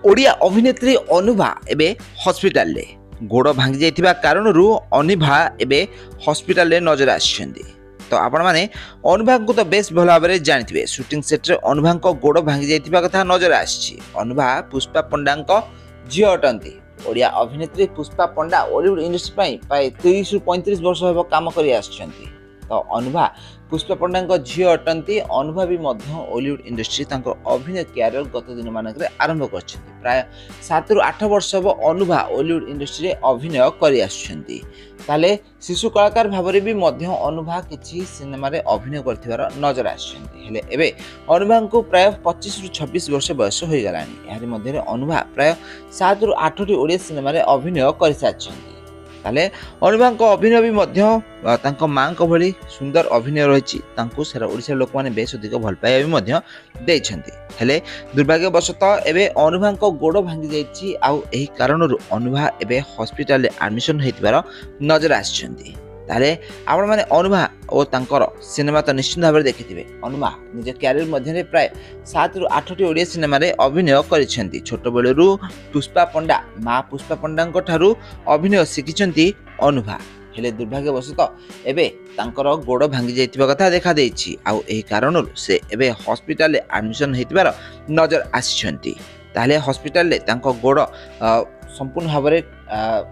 ओडिया अभिनेत्री अनुभा एबे हॉस्पिटल ले गोड़ भांगी जाइथिबा कारणरू अनिभा एबे हॉस्पिटल ले नजर आछिसेंती। तो आपण माने अनुभा को तो बेस भल भाबरे जानिथिबे। शूटिंग सेट रे अनुभा को गोड़ भांगी जाइथिबा कथा नजर आछि। अनुभा पुष्पा पंडा को झियो अटंती। ओडिया अभिनेत्री पुष्पा पंडा बॉलीवुड इंडस्ट्री पई प्राय 30 रु 35 वर्ष हेबो काम करि आछिसेंती। तो अनुभा पुष्पा पंडा झील अटंती। अनुभा भी बॉलीवुड इंडस्ट्री अभिनय कैरियर गत दिन मानक आरंभ कर प्राय 7 रु 8 वर्ष हम अनुभा बॉलीवुड इंडस्ट्री अभिनय कर शिशु कलाकार भाव में अनुभा किसी सिनेमा अभिनय कर नजर आए। अनुभा को प्राय 25 रु 26 वर्ष बयस हो गलानी। अनुभा प्राय 7 रु 8 ओडिया सिनेमा अभिनय कर सारी। अनुभा अभिनय भी माँ भली सुंदर अभिनय रही सारा ओडिशा लोक मैंने बेस अधिक भल पाइबा भी हेले दुर्भाग्यवशतः एवं अनुभा गोड़ भांगी जाइए। आउ एही कारणरू अनुभा एवं हॉस्पिटल एडमिशन होइतिबार नजर आछिसेंती। आपण माने अनुभा और तांकर सिनेमा तो निश्चित भाव में देखिथिबे। अनुभा निज कैरियर मध्य प्राय 7 रु 8 ओडिया सिनेमा अभिनय करिसेंती। छोट बेलू पुष्पा पंडा माँ पुष्पा पंडा ठारू अभिनय शिखिचंती अनुभा। हेले दुर्भाग्यवशतः एबे तांकर गोड़ भांगी जाइतिबा कथा देखा देछि। आउ एही कारणरू से एबे हॉस्पिटल एडमिशन होइतिबार नजर आछिसेंती। ताले हॉस्पिटल ले तांको गोड़ संपूर्ण भाव में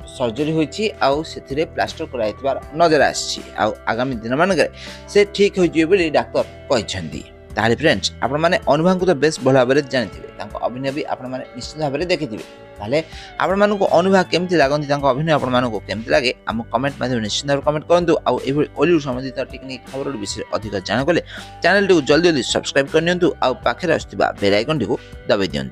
सर्जरी होइछि। आउ सेथिरे प्लास्टर कराइतिबार नजर आछि। आउ आगामी दिन मानक से ठीक हो जिवे बोली डॉक्टर कहिसेंती। ताले फ्रेंड्स आपण माने अनुभा को तो बेस भल भाव में जानिथिबे। तांको अभिनय भी आपण माने निश्चित भाव में देखिथिबे। ताले आपण मानको अनुभा केमति लागंती तांको अभिनय आपण मानको केमति लागे हम कमेंट माध्यम निश्चित भाव कमेंट करंतु। आउ एभली बॉलीवुड संबंधित टेक्निक खबर विषय अधिक जान गले चैनल को जल्दी जल्दी सब्सक्राइब करनियंतु। आउ पाखरे आस्थिबा बेल आइकन को दबाइ दियंतु।